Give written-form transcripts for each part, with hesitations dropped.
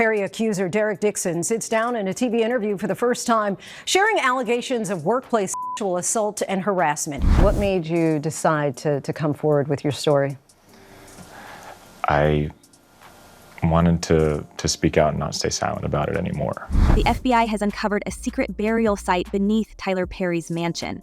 Perry accuser Derek Dixon sits down in a TV interview for the first time, sharing allegations of workplace sexual assault and harassment. What made you decide to come forward with your story? I wanted to speak out and not stay silent about it anymore. The FBI has uncovered a secret burial site beneath Tyler Perry's mansion.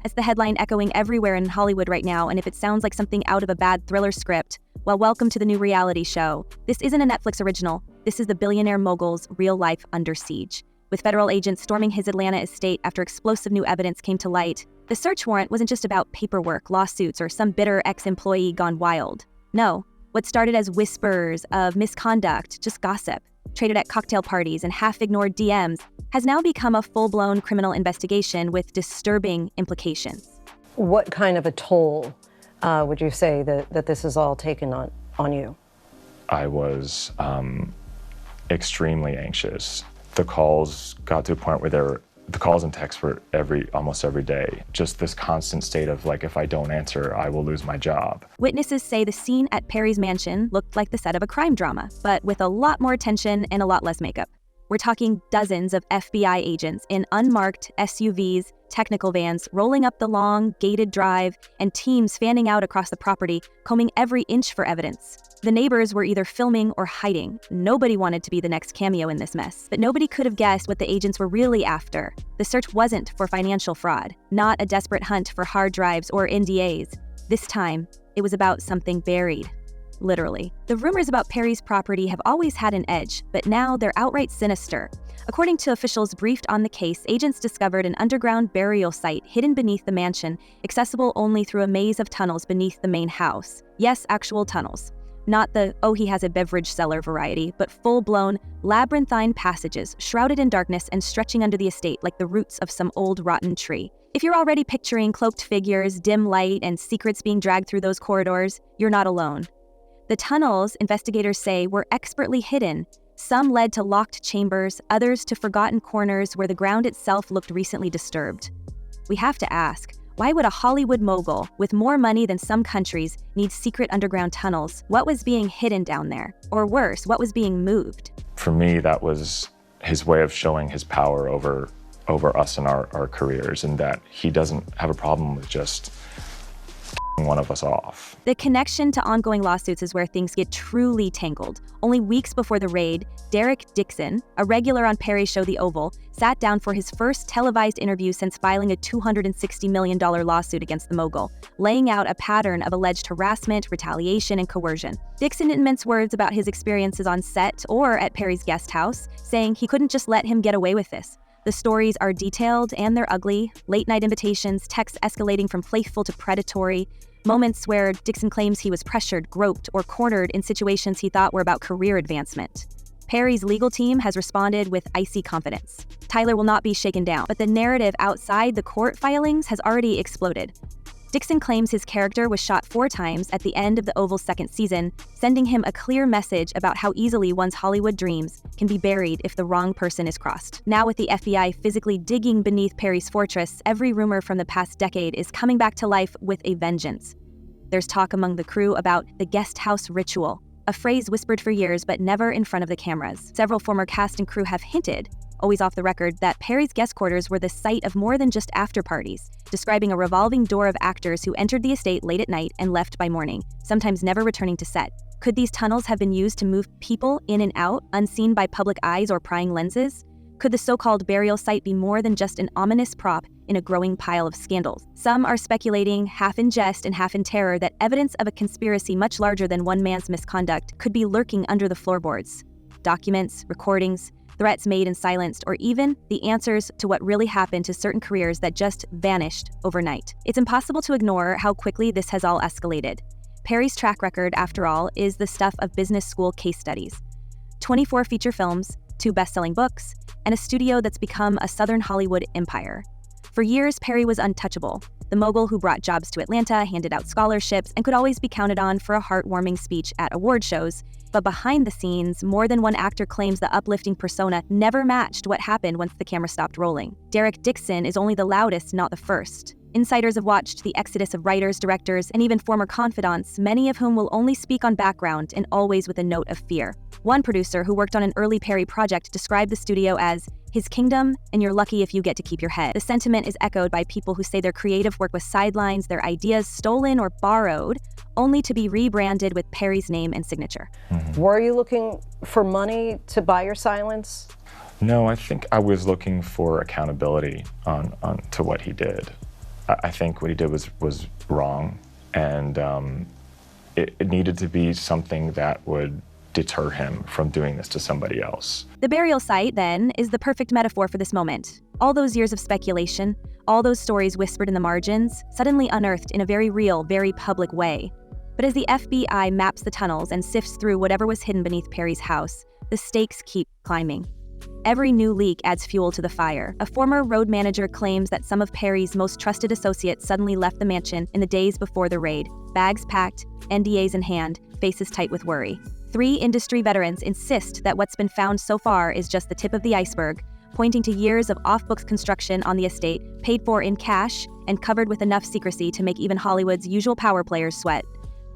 It's the headline echoing everywhere in Hollywood right now, and if it sounds like something out of a bad thriller script, well, welcome to the new reality show. This isn't a Netflix original. This is the billionaire mogul's real life under siege. With federal agents storming his Atlanta estate after explosive new evidence came to light, the search warrant wasn't just about paperwork, lawsuits, or some bitter ex-employee gone wild. No, what started as whispers of misconduct, just gossip, traded at cocktail parties and half-ignored DMs, has now become a full-blown criminal investigation with disturbing implications. What kind of a toll would you say that this has all taken on you? I was extremely anxious. The calls got to a point where the calls and texts were almost every day. Just this constant state of like, if I don't answer, I will lose my job. Witnesses say the scene at Perry's mansion looked like the set of a crime drama, but with a lot more tension and a lot less makeup. We're talking dozens of FBI agents in unmarked SUVs, technical vans, rolling up the long, gated drive, and teams fanning out across the property, combing every inch for evidence. The neighbors were either filming or hiding. Nobody wanted to be the next cameo in this mess, but nobody could have guessed what the agents were really after. The search wasn't for financial fraud, not a desperate hunt for hard drives or NDAs. This time, it was about something buried. Literally. The rumors about Perry's property have always had an edge, but now they're outright sinister. According to officials briefed on the case, agents discovered an underground burial site hidden beneath the mansion, accessible only through a maze of tunnels beneath the main house. Yes, actual tunnels. Not the, oh, he has a beverage cellar variety, but full-blown, labyrinthine passages, shrouded in darkness and stretching under the estate like the roots of some old rotten tree. If you're already picturing cloaked figures, dim light, and secrets being dragged through those corridors, you're not alone. The tunnels, investigators say, were expertly hidden. Some led to locked chambers, others to forgotten corners where the ground itself looked recently disturbed. We have to ask, why would a Hollywood mogul with more money than some countries need secret underground tunnels? What was being hidden down there? Or worse, what was being moved? For me, that was his way of showing his power over us and our careers, and that he doesn't have a problem with just one of us off. The connection to ongoing lawsuits is where things get truly tangled. Only weeks before the raid, Derek Dixon, a regular on Perry's show The Oval, sat down for his first televised interview since filing a $260 million lawsuit against the mogul, laying out a pattern of alleged harassment, retaliation, and coercion. Dixon didn't mince words about his experiences on set or at Perry's guest house, saying he couldn't just let him get away with this. The stories are detailed and they're ugly. Late-night invitations, texts escalating from playful to predatory, moments where Dixon claims he was pressured, groped, or cornered in situations he thought were about career advancement. Perry's legal team has responded with icy confidence. Tyler will not be shaken down, but the narrative outside the court filings has already exploded. Dixon claims his character was shot 4 times at the end of the Oval's 2nd season, sending him a clear message about how easily one's Hollywood dreams can be buried if the wrong person is crossed. Now with the FBI physically digging beneath Perry's fortress, every rumor from the past decade is coming back to life with a vengeance. There's talk among the crew about the guest house ritual, a phrase whispered for years but never in front of the cameras. Several former cast and crew have hinted, always off the record, that Perry's guest quarters were the site of more than just after-parties, describing a revolving door of actors who entered the estate late at night and left by morning, sometimes never returning to set. Could these tunnels have been used to move people in and out, unseen by public eyes or prying lenses? Could the so-called burial site be more than just an ominous prop in a growing pile of scandals? Some are speculating, half in jest and half in terror, that evidence of a conspiracy much larger than one man's misconduct could be lurking under the floorboards. Documents, recordings, threats made and silenced, or even the answers to what really happened to certain careers that just vanished overnight. It's impossible to ignore how quickly this has all escalated. Perry's track record, after all, is the stuff of business school case studies. 24 feature films, 2 best-selling books, and a studio that's become a Southern Hollywood empire. For years, Perry was untouchable, the mogul who brought jobs to Atlanta, handed out scholarships, and could always be counted on for a heartwarming speech at award shows. But behind the scenes, more than one actor claims the uplifting persona never matched what happened once the camera stopped rolling. Derek Dixon is only the loudest, not the first. Insiders have watched the exodus of writers, directors, and even former confidants, many of whom will only speak on background and always with a note of fear. One producer who worked on an early Perry project described the studio as his kingdom, and you're lucky if you get to keep your head. The sentiment is echoed by people who say their creative work was sidelines, their ideas stolen or borrowed, only to be rebranded with Perry's name and signature. Were you looking for money to buy your silence? No, I think I was looking for accountability on to what he did. I think what he did was wrong, and it needed to be something that would deter him from doing this to somebody else. The burial site, then, is the perfect metaphor for this moment. All those years of speculation, all those stories whispered in the margins, suddenly unearthed in a very real, very public way. But as the FBI maps the tunnels and sifts through whatever was hidden beneath Perry's house, the stakes keep climbing. Every new leak adds fuel to the fire. A former road manager claims that some of Perry's most trusted associates suddenly left the mansion in the days before the raid. Bags packed, NDAs in hand, faces tight with worry. 3 industry veterans insist that what's been found so far is just the tip of the iceberg, pointing to years of off-books construction on the estate, paid for in cash and covered with enough secrecy to make even Hollywood's usual power players sweat.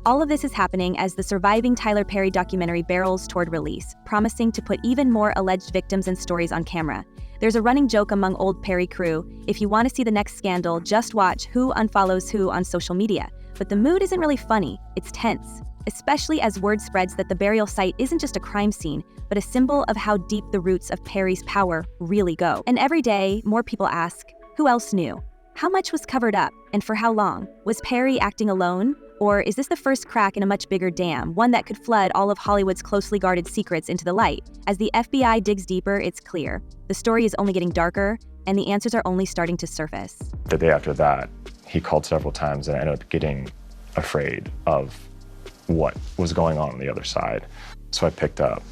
All of this is happening as the surviving Tyler Perry documentary barrels toward release, promising to put even more alleged victims and stories on camera. There's a running joke among old Perry crew: if you want to see the next scandal, just watch who unfollows who on social media. But the mood isn't really funny, it's tense, especially as word spreads that the burial site isn't just a crime scene, but a symbol of how deep the roots of Perry's power really go. And every day, more people ask, who else knew? How much was covered up, and for how long? Was Perry acting alone? Or is this the first crack in a much bigger dam, one that could flood all of Hollywood's closely guarded secrets into the light? As the FBI digs deeper, it's clear. The story is only getting darker, and the answers are only starting to surface. The day after that, he called several times, and I ended up getting afraid of what was going on the other side. So I picked up,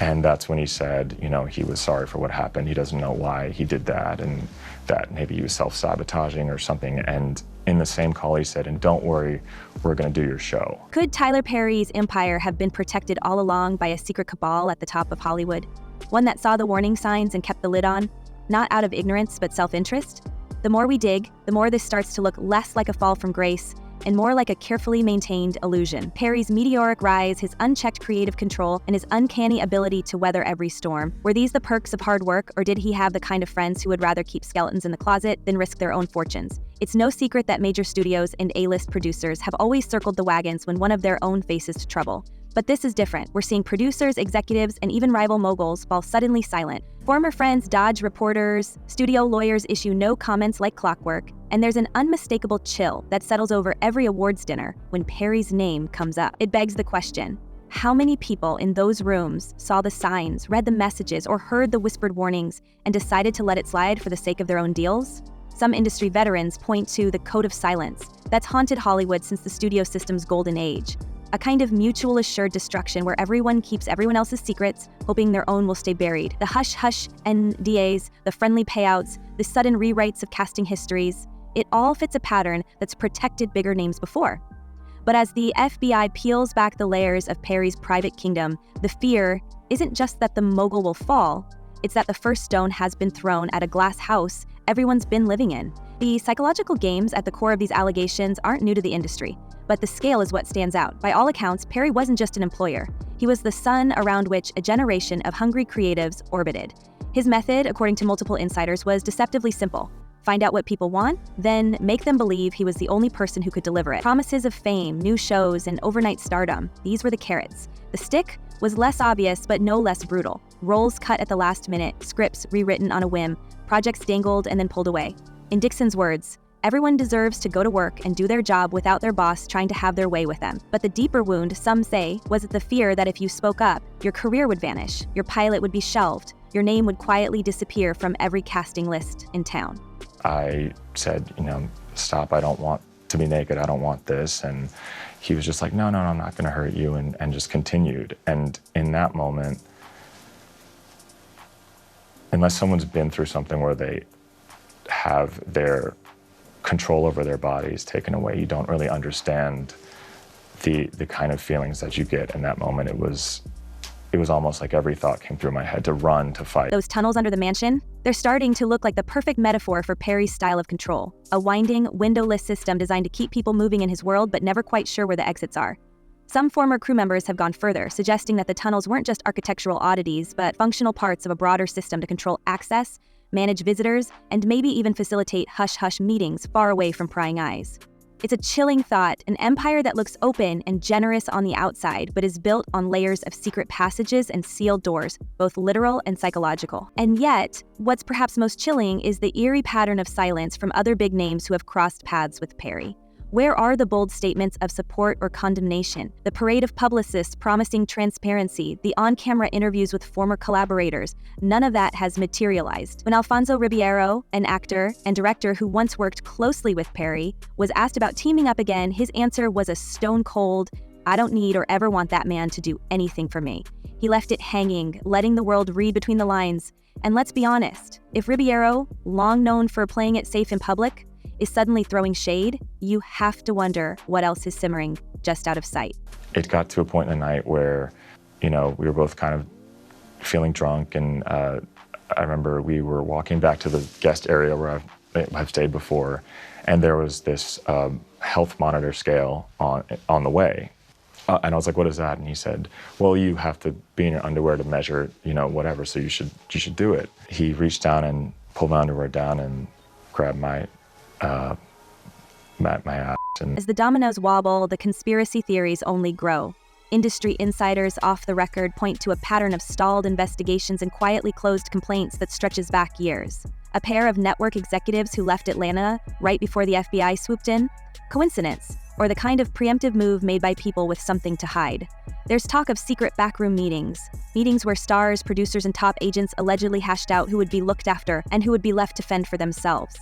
and that's when he said, he was sorry for what happened. He doesn't know why he did that, and that maybe he was self-sabotaging or something. And in the same call, he said, and don't worry, we're gonna do your show. Could Tyler Perry's empire have been protected all along by a secret cabal at the top of Hollywood? One that saw the warning signs and kept the lid on, not out of ignorance, but self-interest? The more we dig, the more this starts to look less like a fall from grace and more like a carefully maintained illusion. Perry's meteoric rise, his unchecked creative control, and his uncanny ability to weather every storm. Were these the perks of hard work, or did he have the kind of friends who would rather keep skeletons in the closet than risk their own fortunes? It's no secret that major studios and A-list producers have always circled the wagons when one of their own faces trouble. But this is different. We're seeing producers, executives, and even rival moguls fall suddenly silent. Former friends dodge reporters, studio lawyers issue no comments like clockwork, and there's an unmistakable chill that settles over every awards dinner when Perry's name comes up. It begs the question, how many people in those rooms saw the signs, read the messages, or heard the whispered warnings and decided to let it slide for the sake of their own deals? Some industry veterans point to the code of silence that's haunted Hollywood since the studio system's golden age. A kind of mutual assured destruction where everyone keeps everyone else's secrets, hoping their own will stay buried. The hush-hush NDAs, the friendly payouts, the sudden rewrites of casting histories, it all fits a pattern that's protected bigger names before. But as the FBI peels back the layers of Perry's private kingdom, the fear isn't just that the mogul will fall, it's that the first stone has been thrown at a glass house everyone's been living in. The psychological games at the core of these allegations aren't new to the industry, but the scale is what stands out. By all accounts, Perry wasn't just an employer. He was the sun around which a generation of hungry creatives orbited. His method, according to multiple insiders, was deceptively simple. Find out what people want, then make them believe he was the only person who could deliver it. Promises of fame, new shows, and overnight stardom, these were the carrots. The stick was less obvious, but no less brutal. Roles cut at the last minute, scripts rewritten on a whim, projects dangled and then pulled away. In Dixon's words, everyone deserves to go to work and do their job without their boss trying to have their way with them. But the deeper wound, some say, was the fear that if you spoke up, your career would vanish, your pilot would be shelved, your name would quietly disappear from every casting list in town. I said, stop, I don't want to be naked, I don't want this. And he was just like, no, I'm not gonna hurt you, and just continued. And in that moment, unless someone's been through something where they have their control over their bodies taken away, you don't really understand the kind of feelings that you get in that moment. It was it was almost like every thought came through my head to run, to fight. Those tunnels under the mansion, they're starting to look like the perfect metaphor for Perry's style of control. A winding, windowless system designed to keep people moving in his world but never quite sure where the exits are. Some former crew members have gone further, suggesting that the tunnels weren't just architectural oddities, but functional parts of a broader system to control access, manage visitors, and maybe even facilitate hush-hush meetings far away from prying eyes. It's a chilling thought, an empire that looks open and generous on the outside, but is built on layers of secret passages and sealed doors, both literal and psychological. And yet, what's perhaps most chilling is the eerie pattern of silence from other big names who have crossed paths with Perry. Where are the bold statements of support or condemnation? The parade of publicists promising transparency, the on-camera interviews with former collaborators? None of that has materialized. When Alfonso Ribeiro, an actor and director who once worked closely with Perry, was asked about teaming up again, his answer was a stone-cold, "I don't need or ever want that man to do anything for me." He left it hanging, letting the world read between the lines. And let's be honest, if Ribeiro, long known for playing it safe in public, is suddenly throwing shade, you have to wonder what else is simmering just out of sight. It got to a point in the night where, we were both kind of feeling drunk, and I remember we were walking back to the guest area where I've stayed before, and there was this health monitor scale on the way. And I was like, "What is that?" And he said, "Well, you have to be in your underwear to measure, whatever, so you should do it." He reached down and pulled my underwear down and grabbed my ass. And As the dominoes wobble, the conspiracy theories only grow. Industry insiders off the record point to a pattern of stalled investigations and quietly closed complaints that stretches back years. A pair of network executives who left Atlanta right before the FBI swooped in? Coincidence? Or the kind of preemptive move made by people with something to hide? There's talk of secret backroom meetings where stars, producers, and top agents allegedly hashed out who would be looked after and who would be left to fend for themselves.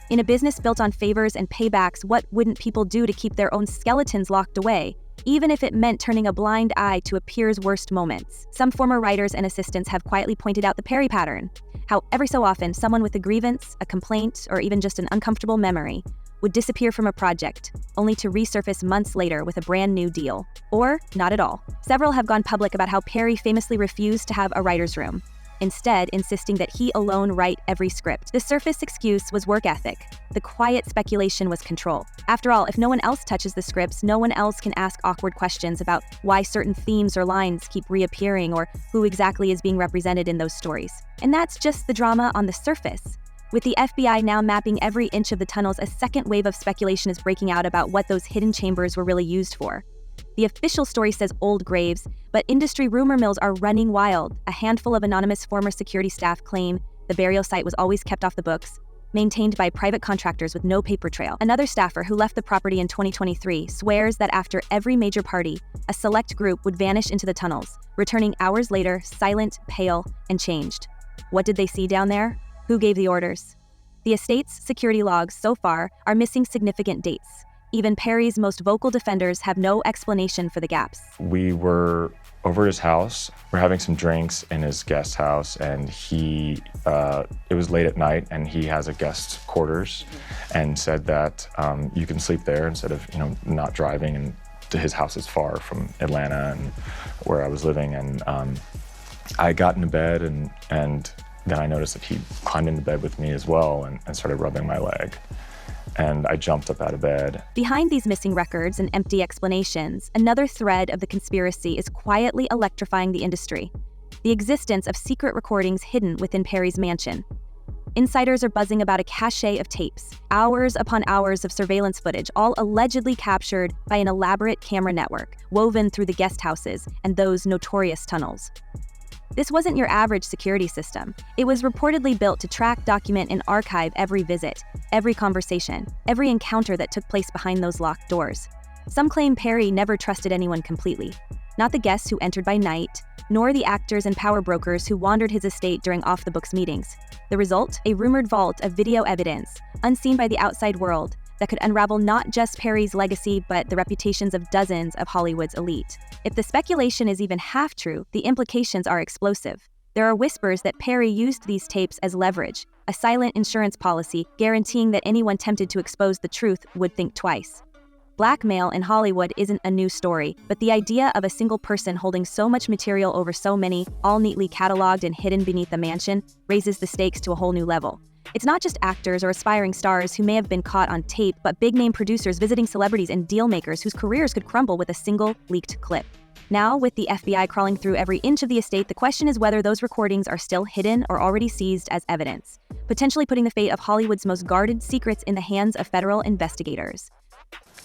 In a business built on favors and paybacks, what wouldn't people do to keep their own skeletons locked away, even if it meant turning a blind eye to a peer's worst moments? Some former writers and assistants have quietly pointed out the Perry pattern, how every so often someone with a grievance, a complaint, or even just an uncomfortable memory would disappear from a project, only to resurface months later with a brand new deal. Or not at all. Several have gone public about how Perry famously refused to have a writer's room, instead insisting that he alone write every script. The surface excuse was work ethic. The quiet speculation was control. After all, if no one else touches the scripts, no one else can ask awkward questions about why certain themes or lines keep reappearing or who exactly is being represented in those stories. And that's just the drama on the surface. With the FBI now mapping every inch of the tunnels, a second wave of speculation is breaking out about what those hidden chambers were really used for. The official story says old graves, but industry rumor mills are running wild. A handful of anonymous former security staff claim the burial site was always kept off the books, maintained by private contractors with no paper trail. Another staffer who left the property in 2023 swears that after every major party, a select group would vanish into the tunnels, returning hours later, silent, pale, and changed. What did they see down there? Who gave the orders? The estate's security logs so far are missing significant dates. Even Perry's most vocal defenders have no explanation for the gaps. We were over at his house. We're having some drinks in his guest house, and it was late at night, and he has a guest quarters, and said that you can sleep there instead of not driving. And his house is far from Atlanta and where I was living. And I got into bed, and then I noticed that he climbed into bed with me as well and started rubbing my leg. And I jumped up out of bed. Behind these missing records and empty explanations, another thread of the conspiracy is quietly electrifying the industry: the existence of secret recordings hidden within Perry's mansion. Insiders are buzzing about a cache of tapes, hours upon hours of surveillance footage, all allegedly captured by an elaborate camera network, woven through the guest houses and those notorious tunnels. This wasn't your average security system. It was reportedly built to track, document, and archive every visit, every conversation, every encounter that took place behind those locked doors. Some claim Perry never trusted anyone completely. Not the guests who entered by night, nor the actors and power brokers who wandered his estate during off-the-books meetings. The result? A rumored vault of video evidence, unseen by the outside world, that could unravel not just Perry's legacy, but the reputations of dozens of Hollywood's elite. If the speculation is even half true, the implications are explosive. There are whispers that Perry used these tapes as leverage, a silent insurance policy guaranteeing that anyone tempted to expose the truth would think twice. Blackmail in Hollywood isn't a new story, but the idea of a single person holding so much material over so many, all neatly cataloged and hidden beneath a mansion, raises the stakes to a whole new level. It's not just actors or aspiring stars who may have been caught on tape, but big-name producers visiting celebrities and deal-makers whose careers could crumble with a single leaked clip. Now, with the FBI crawling through every inch of the estate, the question is whether those recordings are still hidden or already seized as evidence, potentially putting the fate of Hollywood's most guarded secrets in the hands of federal investigators.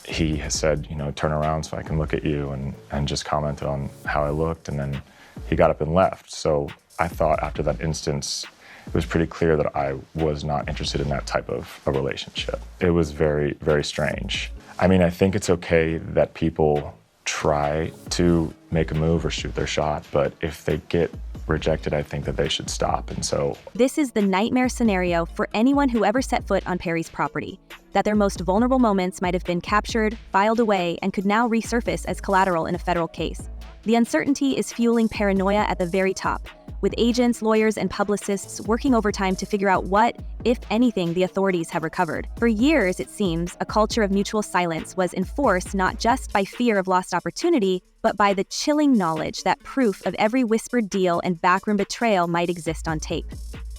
He has said, turn around so I can look at you, and just commented on how I looked, and then he got up and left. So I thought after that instance, it was pretty clear that I was not interested in that type of a relationship. It was very, very strange. I mean, I think it's okay that people try to make a move or shoot their shot, but if they get rejected, I think that they should stop. And so this is the nightmare scenario for anyone who ever set foot on Perry's property, that their most vulnerable moments might have been captured, filed away, and could now resurface as collateral in a federal case. The uncertainty is fueling paranoia at the very top, with agents, lawyers, and publicists working overtime to figure out what, if anything, the authorities have recovered. For years, it seems, a culture of mutual silence was enforced not just by fear of lost opportunity, but by the chilling knowledge that proof of every whispered deal and backroom betrayal might exist on tape.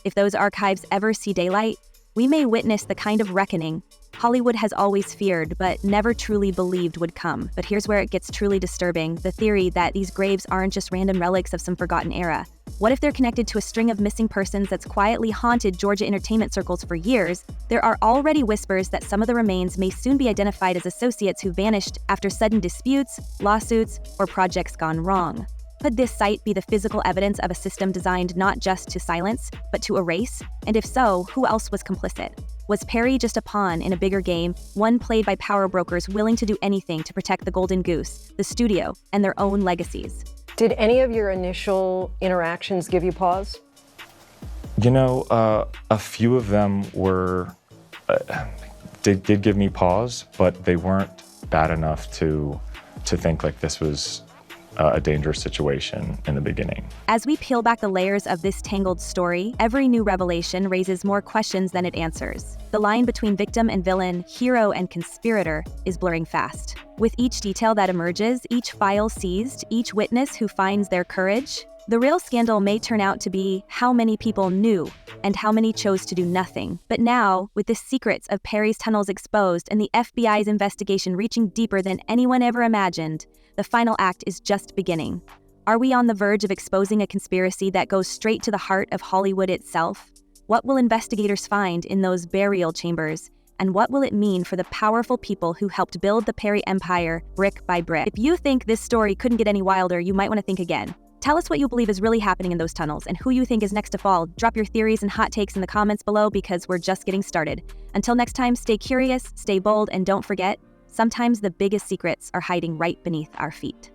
If those archives ever see daylight, we may witness the kind of reckoning Hollywood has always feared but never truly believed would come. But here's where it gets truly disturbing: the theory that these graves aren't just random relics of some forgotten era. What if they're connected to a string of missing persons that's quietly haunted Georgia entertainment circles for years? There are already whispers that some of the remains may soon be identified as associates who vanished after sudden disputes, lawsuits, or projects gone wrong. Could this site be the physical evidence of a system designed not just to silence, but to erase? And if so, who else was complicit? Was Perry just a pawn in a bigger game, one played by power brokers willing to do anything to protect the golden goose, the studio, and their own legacies? Did any of your initial interactions give you pause? A few of them were, did give me pause, but they weren't bad enough to think like this was a dangerous situation in the beginning. As we peel back the layers of this tangled story, every new revelation raises more questions than it answers. The line between victim and villain, hero and conspirator, is blurring fast. With each detail that emerges, each file seized, each witness who finds their courage, the real scandal may turn out to be how many people knew and how many chose to do nothing. But now, with the secrets of Perry's tunnels exposed and the FBI's investigation reaching deeper than anyone ever imagined, the final act is just beginning. Are we on the verge of exposing a conspiracy that goes straight to the heart of Hollywood itself? What will investigators find in those burial chambers? And what will it mean for the powerful people who helped build the Perry empire brick by brick? If you think this story couldn't get any wilder, you might want to think again. Tell us what you believe is really happening in those tunnels and who you think is next to fall. Drop your theories and hot takes in the comments below because we're just getting started. Until next time, stay curious, stay bold, and don't forget, sometimes the biggest secrets are hiding right beneath our feet.